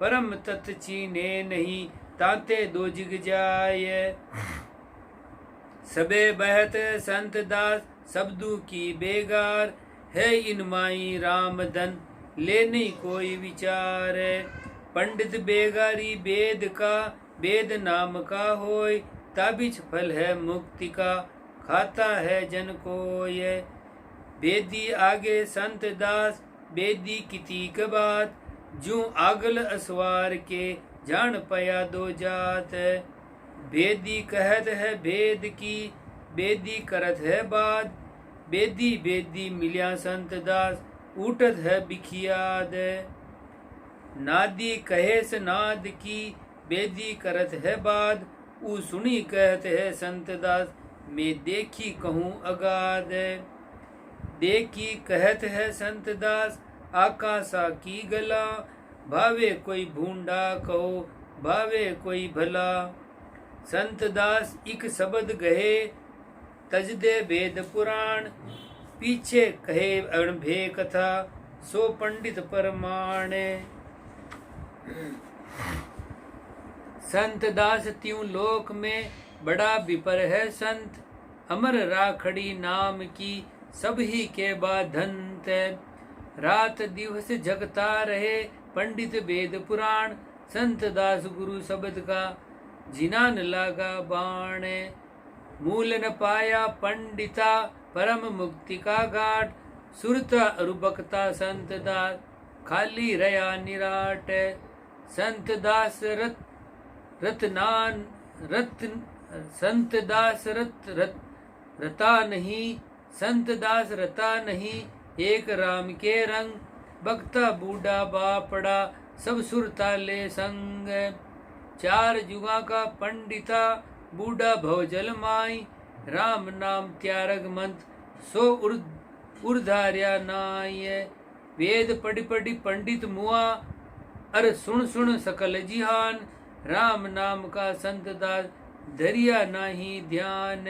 परम तत् चीने नहीं, ताते दो जिग जाय। सबे बहत संत दास, सबदू की बेगार, है इन माई राम धन, ले नहीं कोई विचार। पंडित बेगारी वेद का, वेद नाम का होय, ताबिच फल है मुक्ति का, खाता है जन कोय। बेदी आगे संत दास, बेदी कितीक बात, जूं आगल असवार के, जान पया दो जात। बेदी कहत है भेद की, बेदी करत है बात, बेदी बेदी मिलिया संत दास, उठत है बिखियाद। नादी कहेस नाद की, बेदी करत है बात, ऊ सुनी कहत है संत दास, मैं देखी कहूँ अगाध। देखी कहत है संत दास, आकाशा की गला, भावे कोई भूंडा कहो, भावे कोई भला। संत दास इक शब्द गहे, तज दे वेद पुराण, पीछे कहे अणभे कथा, सो पंडित परमाण। संत दास त्यों लोक में, बड़ा विपर है संत, अमर राखड़ी नाम की, सब ही के बाधंत। रात दिवस जगता रहे, पंडित वेद पुराण, संत दास गुरु शब्द का, जिनान लागा बाण। मूल न पाया पंडिता, परम मुक्ति का घाट, सुरता रुबकता संत दास, खाली रया निराट। संत दास रतनान रत्न, संत दास रता नहीं, संत दास रता नहीं, एक राम के रंग, बक्ता बूढ़ा बापड़ा, सब सुरता ले संग। चार जुगा का पंडिता, बूढ़ा भवजल माई, राम नाम त्यारग मंत, सो उर्धार्या नाय। वेद पढ़ी पढ़ी पंडित मुआ, अर सुन सुन सकल जिहान, राम नाम का संत दास, धरिया नाही ध्यान।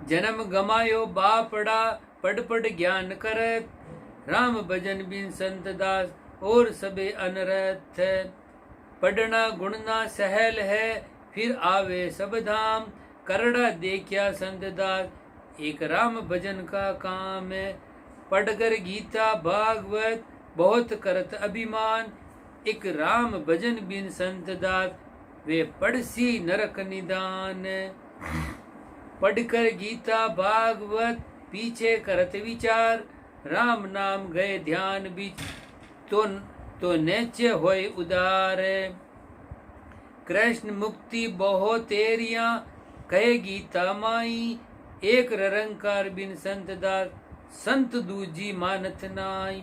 जन्म गमायो बापड़ा, पढ़ पढ़ ज्ञान करत, राम भजन बिन संत दास, और सबे अनरथ। पढ़ना गुणना सहल है, फिर आवे सब धाम, करड़ा देखिया संत दास, एक राम भजन का काम है। पढ़कर गीता भागवत, बहुत करत अभिमान, एक राम भजन बिन संत दास, वे पढ़सी नरक निदान। पढ़कर गीता भागवत, पीछे करत विचार, राम नाम गए ध्यान बीच, तो नेचे होय उदार। कृष्ण मुक्ति बहु तेरिया, कहे गीता माई, एक रंकार बिन संत दास, संत दूजी मानत नाई।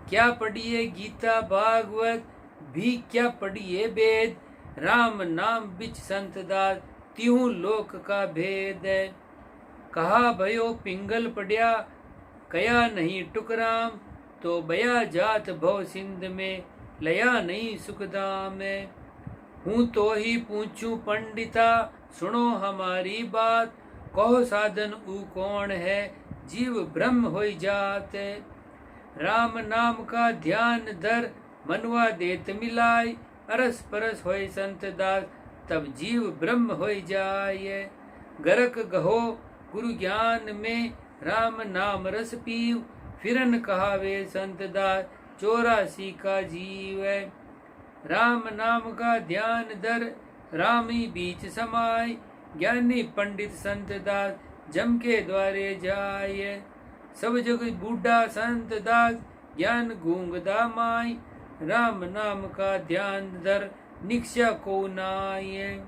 क्या पढ़िए गीता भागवत, भी क्या पढ़िए वेद, राम नाम बिच संत दास, त्यों लोक का भेद। कहा भयो पिंगल पढ़िया, कया नहीं टुकराम, तो बया जात भव सिंध में, लया नहीं सुखदाम। हूँ तो ही पूछूं पंडिता, सुनो हमारी बात, कहो साधन ऊ कौन है, जीव ब्रह्म होई जात। राम नाम का ध्यान धर, मनवा देत मिलाय, अरस परस होय संत दास, तब जीव ब्रह्म होई जाय। गरक गहो गुरु ज्ञान में, राम नाम रस पीव, फिरन कहावे संत दास, 84 का जीव। राम नाम का ध्यान धर, रामी बीच समाय, ज्ञानी पंडित संत दास, जम के द्वारे जाय। सब जग बूढ़ा संत दास, ज्ञान गूंगदा माय, राम नाम का ध्यान धर, निक्षा को नाय।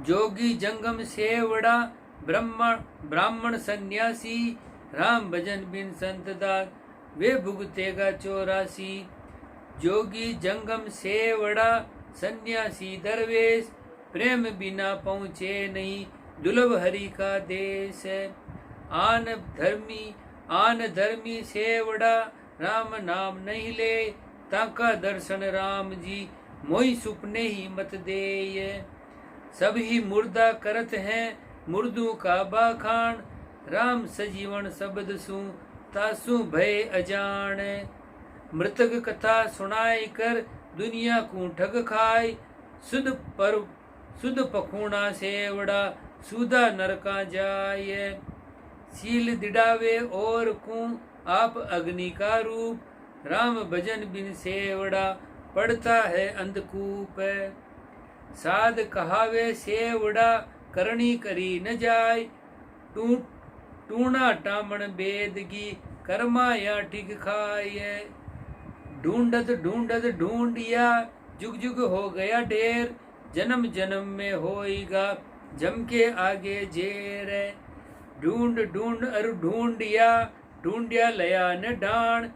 जोगी जंगम सेवड़ा, ब्राह्मण सन्यासी, राम भजन बिन संत दास, वे भुगतेगा 84। जोगी जंगम सेवड़ा, सन्यासी दरवेश, प्रेम बिना पहुँचे नहीं, दुर्लभ हरि का देश। आन धर्मी सेवड़ा, राम नाम नहीं ले, ताका दर्शन राम जी, मोई सुपने ही मत देय। सब ही मुर्दा करत हैं, मुर्दू का बाखान, राम सजीवन शब्द सु, तासु भय अजान। मृतक कथा सुनाई कर दुनिया को ठग खाए। सुध पखूणा सेवड़ा सुधा नरका जाय। सील दिड़ावे और को आप अग्नि का रूप। राम भजन बिन सेवड़ा पड़ता है अंधकूप। साध कहावे सेवड़ा करनी करी न जाय। टूणा टामण बेद की करमाया ठीक खाए। ढूंढत ढूंढत ढूंढिया जुग जुग हो गया ढेर। जन्म जन्म में होएगा जम के आगे जेर। ढूंढ ढूंढ अर ढूंढिया लया न ढाण।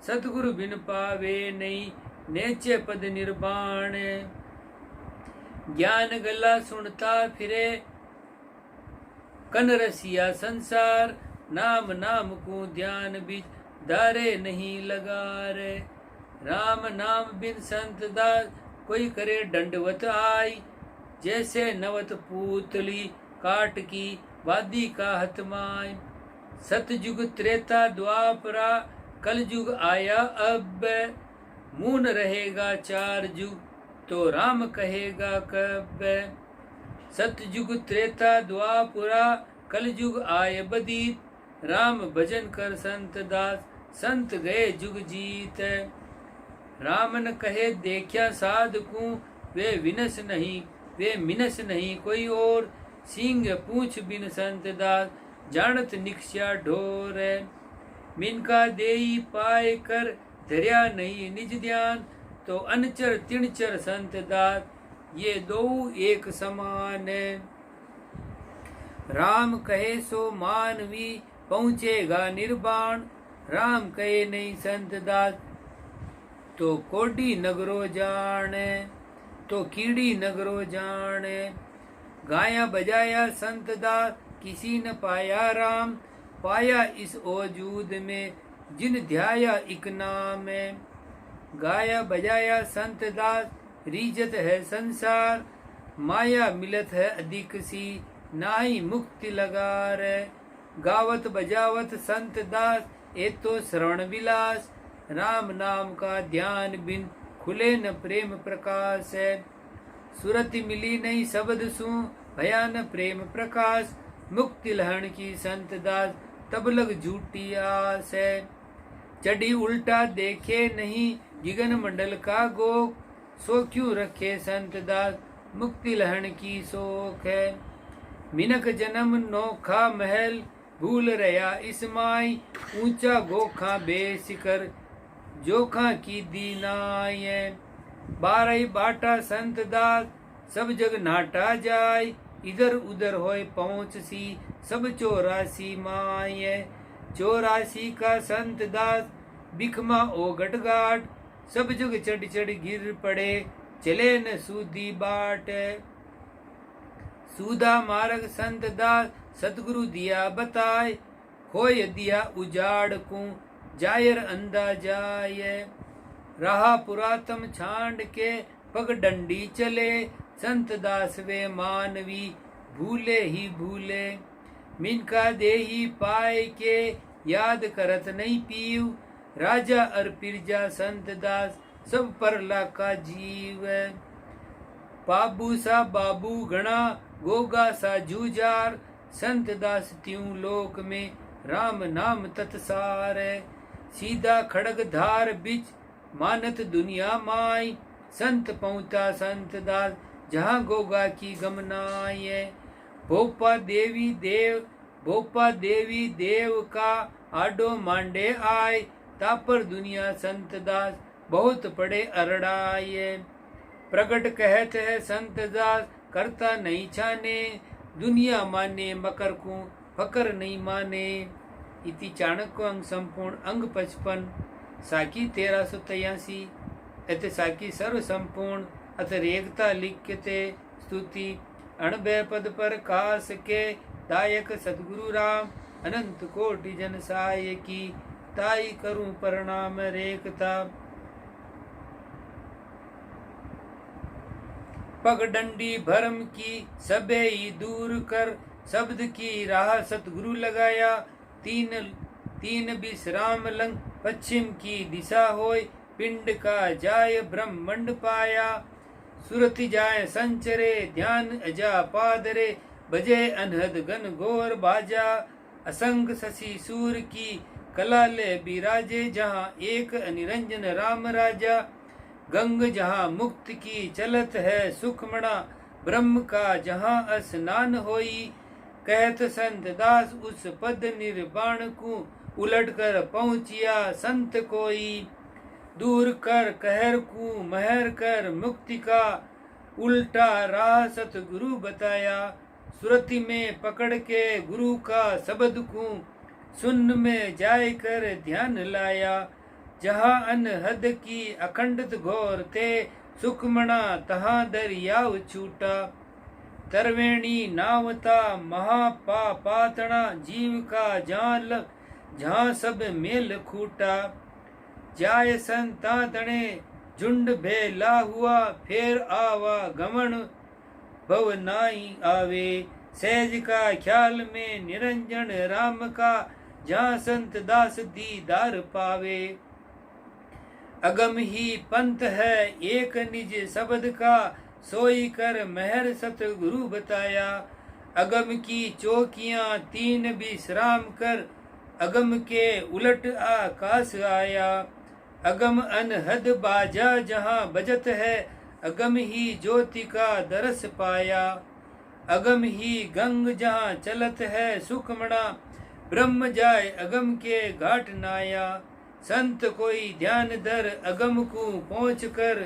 सतगुरु बिन पावे नहीं नेचे पद निर्वाण। ज्ञान गला सुनता फिरे कन रसिया संसार। नाम नाम को ध्यान बीच दारे नहीं लगा रे। राम नाम बिन संत दास कोई करे दंडवत आई। जैसे नवत पूतली काट की वादी का हतमाय। सतयुग त्रेता द्वापरा कलयुग आया अब। मून रहेगा 4 युग तो राम कहेगा कब। सतयुग त्रेता द्वापरा कलयुग आय बदीत। राम भजन कर संत दास संत गए जुग जीत। रामन कहे देखा साधकू वे मिनस नहीं कोई और। सिंह पूछ बिन संत दास जानत निक्ष्या ढोर। मिनका देई पाए कर धर्या नहीं निज ध्यान। तो अनचर तिनचर संत दास ये दो एक समान। राम कहे सो मानवी पहुँचेगा निर्वाण। राम कहे नहीं संत दास तो कोडी नगरो जाने। तो कीड़ी नगरो जाने। गाया बजाया संत दास किसी न पाया राम। पाया इस ओजूद में जिन ध्याया इक नाम। गाया बजाया संत दास रीजत है संसार। माया मिलत है अधिक सी नाई मुक्ति लगार। गावत बजावत संत दास ए तो श्रवण विलास। राम नाम का ध्यान बिन खुले न प्रेम प्रकाश। सुरति मिली नहीं शब्द सु भयान प्रेम प्रकाश। मुक्ति लहण की संत दास तब लग झूठी आस। चढ़ी उल्टा देखे नहीं गिगन मंडल का गोक। सो क्यों रखे संत दास मुक्ति लहण की शोक है। मिनक जन्म नोखा महल भूल रहा इस माई। ऊंचा गोखा बेसिकर जोखा की दीनाय। 12 बाटा संत दास सब जग नाटा जाय। इधर उधर होए पहुँच सी सब 84 माय। 84 का संत दास बिखमा ओ गटगाट। सब जग चढ़ चढ़ गिर पड़े चले न सूदी बाट। सूदा मार्ग संत दास सतगुरु दिया बताए। खोय दिया उजाड़ को जायर अंधा जाय। रहा पुरातम छांड के पग डंडी चले। संत दास वे मानवी भूले ही भूले। मिनका देही पाए के याद करत नहीं पीव। राजा और पिरजा संत दास सब परला का जीव। बाबू सा बाबू गणा गोगा सा जूजार। संत दास त्यों लोक में राम नाम तत्सार। सीधा खड़ग धार बिच मानत दुनिया माई। संत पहुँचा संत दास जहाँ गोगा की गमनाय। भोपा देवी देव का आडो मांडे आय। तापर दुनिया संत दास बहुत पड़े अरड़ाए। प्रगट कहत है संत दास करता नहीं छाने। दुनिया माने मकर को फकर नहीं माने। इति चाणक्य अंग संपूर्ण अंग 55 साकी 1383। अत साकी सर्व संपूर्ण अथ रेखता लिख्यते स्तुति। 90 पद पर कास के दायक सतगुरु राम। अनंत कोटि जन साय की ताई करूं प्रणाम रेखता। पगडंडी भरम की सबे ही दूर कर। शब्द की राह सतगुरु लगाया। तीन विश्राम लंग पश्चिम की दिशा होय, पिंड का जाय ब्रह्मंड पाया। सुरति जाय संचरे, ध्यान अजा पादरे, बजे अनहद गन गोर बाजा। असंग शशि सूर की कला ले बिराजे, जहाँ एक निरंजन राम राजा। गंग जहाँ मुक्त की चलत है सुखमणा, ब्रह्म का जहाँ स्नान होई। कहत संत दास उस पद निर्वाण को, उलट कर पहुँचिया संत कोई। दूर कर कहर को महर कर मुक्ति का, उल्टा राह सतगुरु बताया। सुरति में पकड़ के गुरु का शब्द को, सुन में जाय कर ध्यान लाया। जहाँ अनहद की अखंडित घोर थे, सुखमणा तहाँ दरियाव छूटा। तरवेणी नावता महापापातणा, जीव का जहाँ सब मेल खूटा। जाय संता तणे झुंड भेला हुआ, फेर आवा गमन भव नाई आवे। सहज का ख्याल में निरंजन राम का, जहाँ संत दास दीदार पावे। अगम ही पंथ है एक निज शब्द का, सोई कर महर सतगुरु बताया। अगम की चौकियां तीन विश्राम कर, अगम के उलट आकाश आया। अगम अनहद बाजा जहाँ बजत है, अगम ही ज्योति का दरस पाया। अगम ही गंग जहाँ चलत है सुखमणा, ब्रह्म जाय अगम के घाट नाया। संत कोई ध्यान धर अगम को पहुँच कर,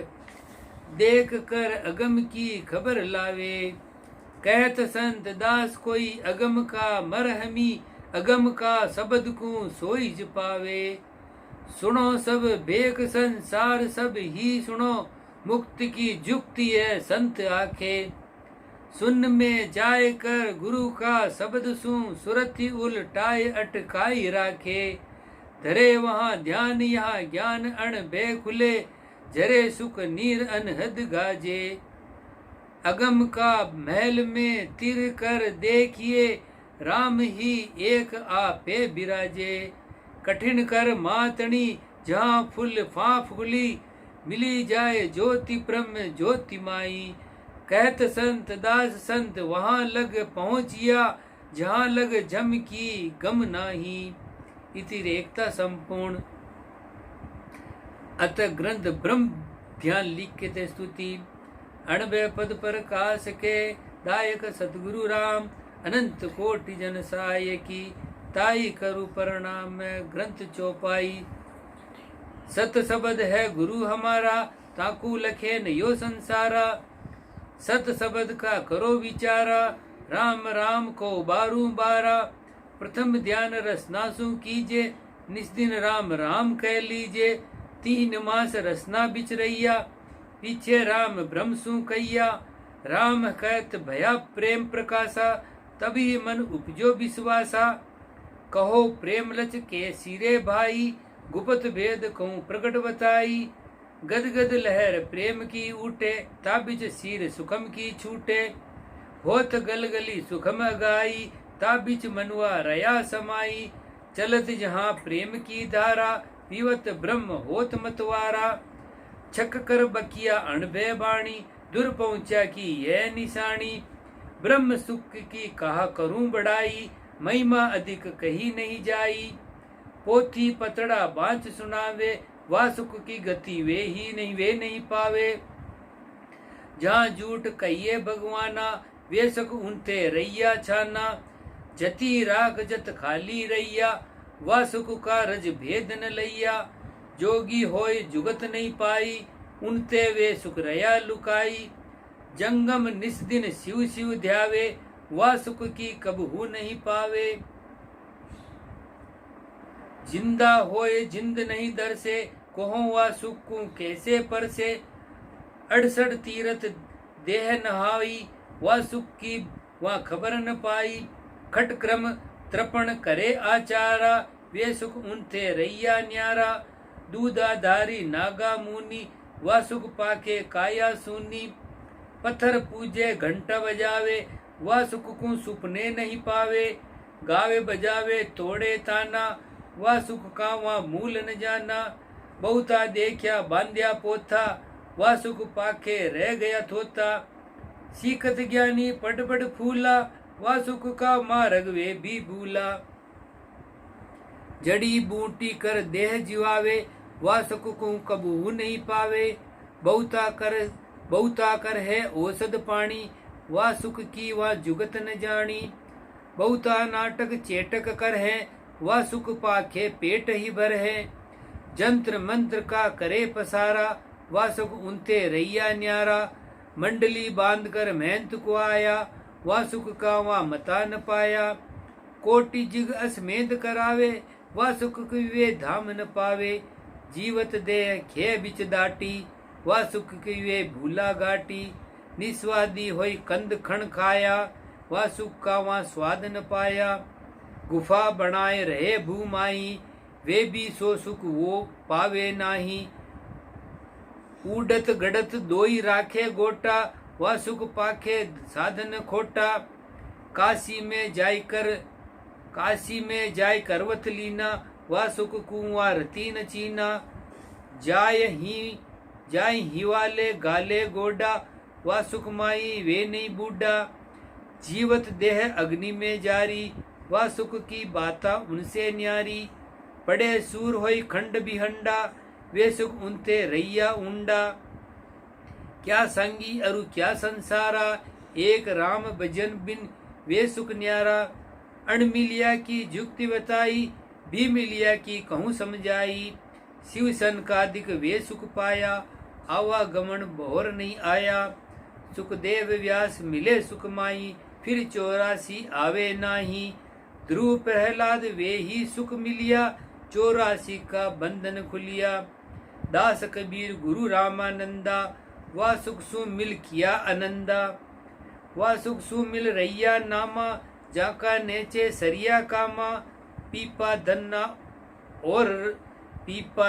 देख कर अगम की खबर लावे। कहत संत दास कोई अगम का मरहमी, अगम का शब्द को सोई पावे। सुनो सब बेक संसार सब ही सुनो, मुक्त की जुक्ति है संत आखे। सुन में जाय कर गुरु का शब्द सुन, सुरति उलटाए अटकाई राखे। धरे वहाँ ध्यान यहाँ ज्ञान अण बे खुले, जरे सुख नीर अनहद गाजे। अगम का महल में तिर कर देखिए, राम ही एक आपे बिराजे। कठिन कर मातणी जहाँ फुल फाफ खुली, मिली जाए ज्योति ब्रह्म ज्योति माई। कहत संत दास संत वहाँ लग पहुँचिया, जहाँ लग जम की गम नाही। इति रेखता संपूर्ण। अत ग्रंथ ब्रह्म ध्यान लिख के ते स्तुति। 90 पद पर कास के दायक सतगुरु राम, अनंत कोटि जन साय की ताई करु प्रणाम में ग्रंथ चौपाई। सत शब्द है गुरु हमारा, ताकू लखे न यो संसारा। सत शब्द का करो विचारा, राम राम को बारू बारा। प्रथम ध्यान रसनासु कीजे, निस्दिन राम राम कह लीजे। 3 मास रसना बिच रैया, पीछे राम ब्रह्म सु कैया। राम कहत भया प्रेम प्रकाशा, तभी मन उपजो विश्वासा। कहो प्रेम लच के सिरे भाई, गुपत भेद कहूँ प्रकट बताई। गद गद लहर प्रेम की उठे, ताबिज सिर सुखम की छूटे। होत गलगली सुखम गाई, ताबिज मनुआ रया समाई। चलत जहाँ प्रेम की धारा, पीवत ब्रह्म होत मतवारा। छक कर बकिया अणभय बाणी, दूर पहुँचा की यह निशानी। ब्रह्म सुख की कहा करूं बढ़ाई, महिमा अधिक कही नहीं जाई। पोथी पतड़ा बाँच सुनावे, वासुक की गति वे नहीं पावे। जहाँ झूठ कहिए भगवाना, वे सक उनते रैया छाना। जति राख जत खाली रैया, वासुक का रज भेद न लैया। जोगी होय जुगत नहीं पाई, उनते वे सुख रया लुकाई। जंगम निस्दिन शिव शिव ध्यावे, वासुक की कबहू नहीं पावे। जिंदा होए जिंद नहीं दर से, कहो वासुक को कैसे पर से। 68 तीरथ देह नहाई, वासुक की वहाँ खबर न पाई। खट क्रम तृपण करे आचारा, वे सुख उनते रैया न्यारा। दूधाधारी नागा मुनि, वासुक पाके काया सूनी। पत्थर पूजे घंटा बजावे, वासुक को सुपने नहीं पावे। गावे बजावे तोड़े ताना, वह सुख का वह मूल न जाना। बहुता देखा बांध्या पोथा, वह सुख पाखे रह गया थोता। सीखत ज्ञानी पट पट फूला, वह सुख का मार्ग वे भी भूला। जड़ी बूटी कर देह जीवावे, वह सुख को कबू नहीं पावे। बहुता कर है औषध पानी, वह सुख की वह जुगत न जानी। बहुता नाटक चेटक कर है, वह सुख पाखे पेट ही भर है। जंत्र मंत्र का करे पसारा, वह सुख उनते रैया न्यारा। मंडली बांध कर मेहनत को आया, वह सुख का वह मता न पाया। कोटि जिग असमेध करावे, वह सुख की वे धाम न पावे। जीवत देह खे बिच दाटी, वह सुख की वे भूला गाटी। निस्वादी होई कंद खण खाया, वह सुख का वह स्वाद न पाया। गुफा बनाए रहे भूमाई, वे भी सो सुख वो पावे नाही। उडत गडत दोई राखे गोटा, वह सुख पाखे साधन खोटा। काशी में जाय करवत लीना, वह सुख कुआ रती न चीना। जाय ही वाले गाले गोडा, वह सुख माई वे नहीं बूढ़ा। जीवत देह अग्नि में जारी, वह सुख की बाता उनसे न्यारी। पड़े सूर होई खंड बिहंडा, वे सुख उनते रैया उंडा। क्या संगी अरु क्या संसारा, एक राम भजन बिन वे सुख न्यारा। अण मिलिया की जुक्ति बताई, भी मिलिया की कहूँ समझाई। शिव सन का दिक वे सुख पाया, आवागमन बहुर नहीं आया। सुखदेव व्यास मिले सुख माई, फिर 84 आवे नाही। ध्रुव प्रहलाद वे ही सुख मिलिया, 84 का बंधन खुलिया। दास कबीर गुरु रामानंदा, वह सुख सु मिल किया आनंदा। वह सुख सु मिल रैया नामा, जाका नेचे सरिया कामा। पीपा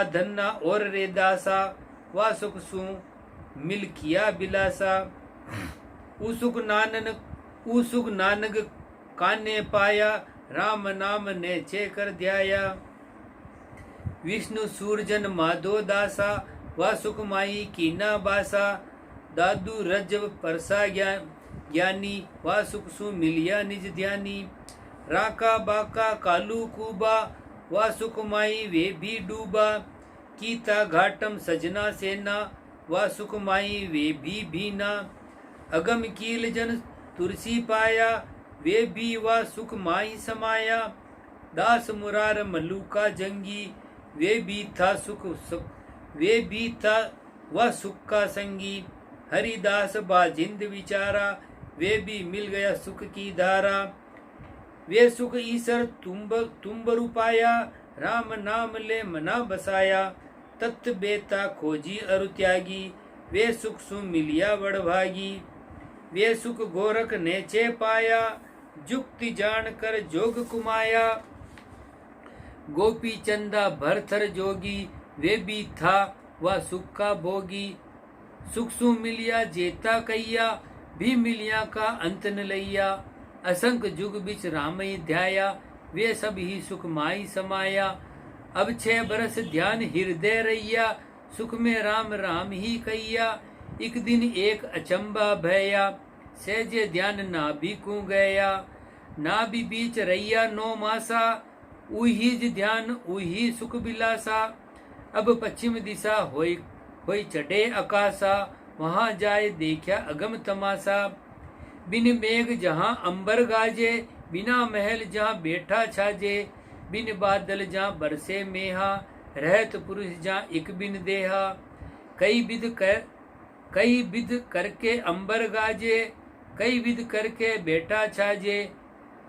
धन्ना और रेदासा, वह सुख सु मिल किया बिलासा। उसुक नानक काने पाया, राम नाम ने चे कर ध्याया। विष्णु सूरजन माधो दासा, वह सुख माई कीना बासा। दादू रजब परसा ज्ञानी, वह सुख सु मिलिया निज ध्यानी। राका बाका कालू कूबा, वह सुख माई वे भी डूबा। कीता घाटम सजना सेना, वह सुख माई वे भी भीना। अगम कील जन तुलसी पाया, वे भी वह सुख माही समाया। दास मुरार मल्लुका जंगी, वे भी था वह सुख का संगी। हरिदास बाजिंद विचारा, वे भी मिल गया सुख की धारा। वे सुख ईश्वर तुम्बर पाया, राम नाम ले मना बसाया। तत्व बेता खोजी अरु त्यागी, वे सुख सु मिलिया बड़ भागी। वे सुख गोरख नेचे पाया, जुक्ति जान कर जोग कुमाया। गोपी चंदा भरथर जोगी, वे भी था वह सुख का भोगी। सुख सु मिलिया जेता कैया, भी मिलिया का अंत न लैया। असंख जुग बिच राम ही ध्याया, वे सब ही सुख माई समाया। अब 6 बरस ध्यान हृदय रैया, सुख में राम राम ही कैया। एक दिन एक अचंबा भया, सहजे ध्यान ना भी कू गया। ना भी बीच रैया 9 मासा, उही ध्यान उही सुख बिलासा। अब पश्चिम दिशा होई चढ़े आकाशा, वहां जाए देखा अगम तमाशा। बिन मेघ जहां अंबर गाजे, बिना महल जहां बैठा छाजे। बिन बादल जहां बरसे मेहा, रहत पुरुष जहां एक बिन देहा। कई विध करके अंबर गाजे, कई विध करके बैठा छाजे।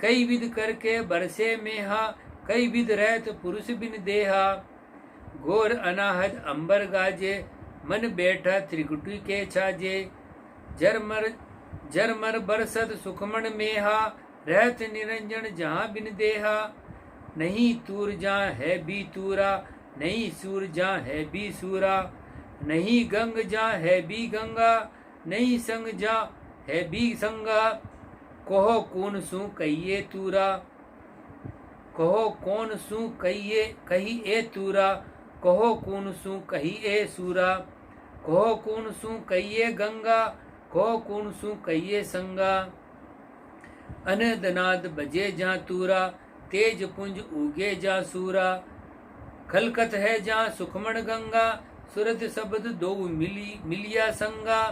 कई विध करके बरसे मेहा, कई विध रहत पुरुष बिन देहा। घोर अनाहत अंबर गाजे, मन बैठा त्रिकुटी के छाजे। जरमर बरसत सुखमन मेहा, रहत निरंजन जहां बिन देहा। नहीं तूर जहां है भी तूरा, नहीं सूर जहां है भी सूरा। नहीं गंग जहां है भी गंगा, नहीं संग जहां है भी संगा। कोह कून सु कहिए तूरा, कहो कौन सू कही ए तूरा, कहो कौन सू कही ए सूरा, कहो कौन सू कहिए गंगा, कहो कौन सू कहिए संगा। अनदनाद बजे जा तूरा, तेज पुंज उगे जा सूरा, खलकत है जा सुखमण गंगा, सुरत शब्द दो मिलिया संगा।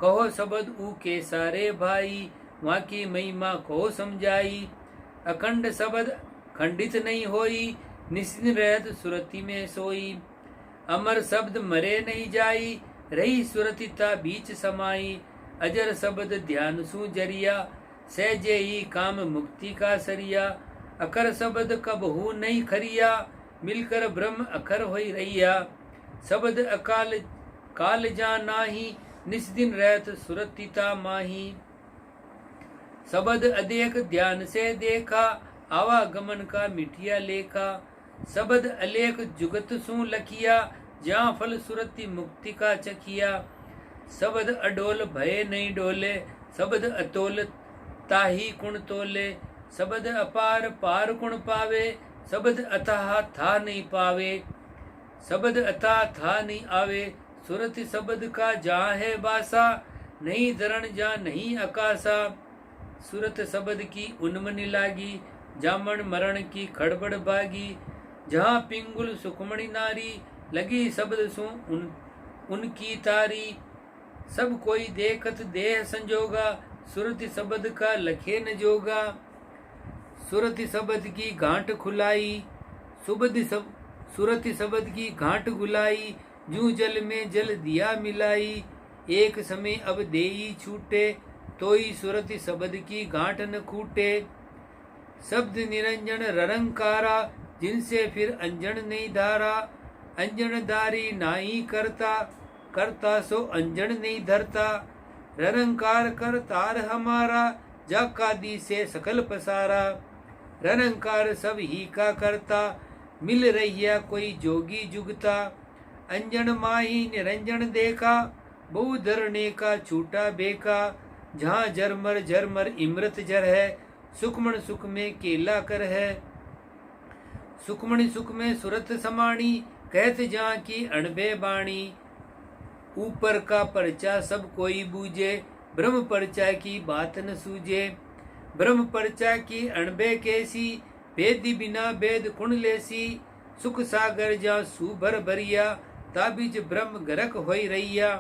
कहो शब्द ऊ के सारे भाई, वहाँ की महिमा कहो समझाई। अखंड शब्द खंडित नहीं होई, निश्चिन रहत सुरति में सोई। अमर शब्द मरे नहीं जाई, रही सुरतिता बीच समाई। अजर शब्द ध्यान सु जरिया, सहजे ही काम मुक्ति का सरिया। अकर शब्द कबहू नहीं खरिया, मिलकर ब्रह्म अखर होई रहिया। शब्द अकाल काल जा नाही, निस्दिन रहत सुरतिता माही। शब्द अदेख ध्यान से देखा, आवागमन का मिठिया लेखा। शब्द अलेख जुगत सु लखिया, जहाँ फल सुरति मुक्ति का चखिया। शब्द अडोल भय नहीं डोले, शब्द अतोल ताही कुण तोले। शब्द अपार पार कुण पावे, शब्द अथाह था नहीं पावे। शब्द अथा था नहीं आवे, सुरति शब्द का जहाँ है बासा। नहीं धरण जा नहीं अकासा, सुरत शब्द की उन्मनि लागी। जामन मरण की खड़बड़ बागी, जहाँ पिंगुल सुखमणि नारी। लगी शब्द सु उनकी तारी, सब कोई देखत देह संजोगा। सुरति शब्द का लखे न जोगा, सुरति शब्द की गांठ खुलाई। सुरति शब्द की गांठ गुलाई, जू जल में जल दिया मिलाई। एक समय अब देई छूटे, तोई सुरति शब्द की गांठ न खूटे। शब्द निरंजन ररंकारा, जिनसे फिर अंजन नहीं धारा। अंजन दारी नाई करता, करता सो अंजन नहीं धरता। ररंकार कर तार हमारा, जाकादी से सकल पसारा। ररंकार सब ही का करता, मिल रहिया कोई जोगी जुगता। अंजन माही निरंजन देखा, बहु धरने का छूटा बेका। जहाँ झरमर इमृत जर है, सुखमण सुख में केला कर है। सुखमणि सुख में सुरत समाणी, कहत जहाँ की अणबे बाणी। ऊपर का परचा सब कोई बूझे, ब्रह्म परचा की बात न सूझे। ब्रह्म परचा की अणबे कैसी, भेदी बिना भेद कुण लेसी। सुख सागर जा सुभर भरिया, ताबिज ब्रह्म गरक होई रैया।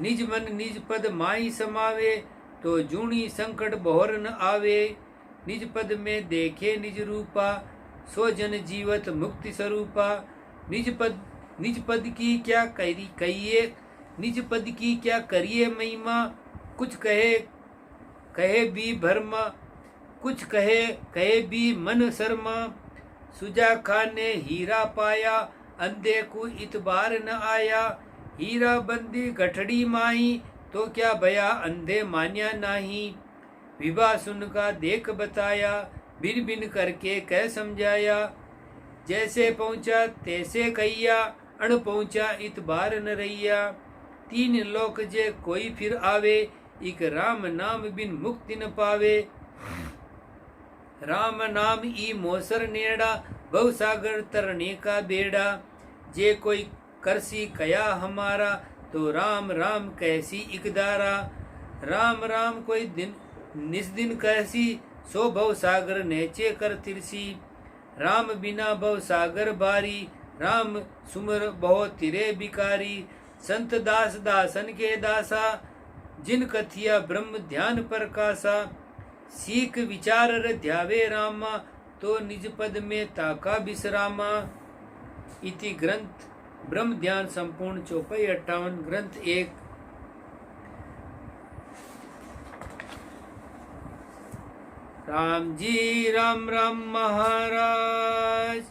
निज मन निज पद माई समावे, तो जूणी संकट बहोर न आवे। निज पद में देखे निज रूपा, सो जन जीवत मुक्ति स्वरूपा। निज पद की क्या कहिए, निज पद की क्या करिए महिमा। कुछ कहे भी भरमा, कुछ कहे भी मन शर्मा। सुजा खान ने हीरा पाया, अंधे को इतबार न आया। हीरा बंदी गठड़ी माही, तो क्या भया अंधे मान्या नाही। विवाह सुन का देख बताया, बिन बिन करके कह समझाया। जैसे पहुँचा तैसे कहिया, अण पहुँचा इतबार न रैया। तीन लोक जे कोई फिर आवे, इक राम नाम बिन मुक्ति न पावे। राम नाम ई मोसर नेड़ा, बहु सागर तरने का बेड़ा। जे कोई करसी कया हमारा, तो राम राम कैसी इकदारा। राम राम कोई दिन निस्दिन कैसी, सो भव सागर नेचे कर तिरसी। राम बिना भव सागर बारी, राम सुमर बहु तिरे बिकारी। संत दास दासन के दासा, जिन कथिया ब्रह्म ध्यान प्रकाशा। सीख विचार ध्यावे रामा, तो निज पद में ताका विश्रामा। इति ग्रंथ ब्रह्म ध्यान संपूर्ण चौपाई 58 ग्रंथ 1। राम जी राम राम महाराज।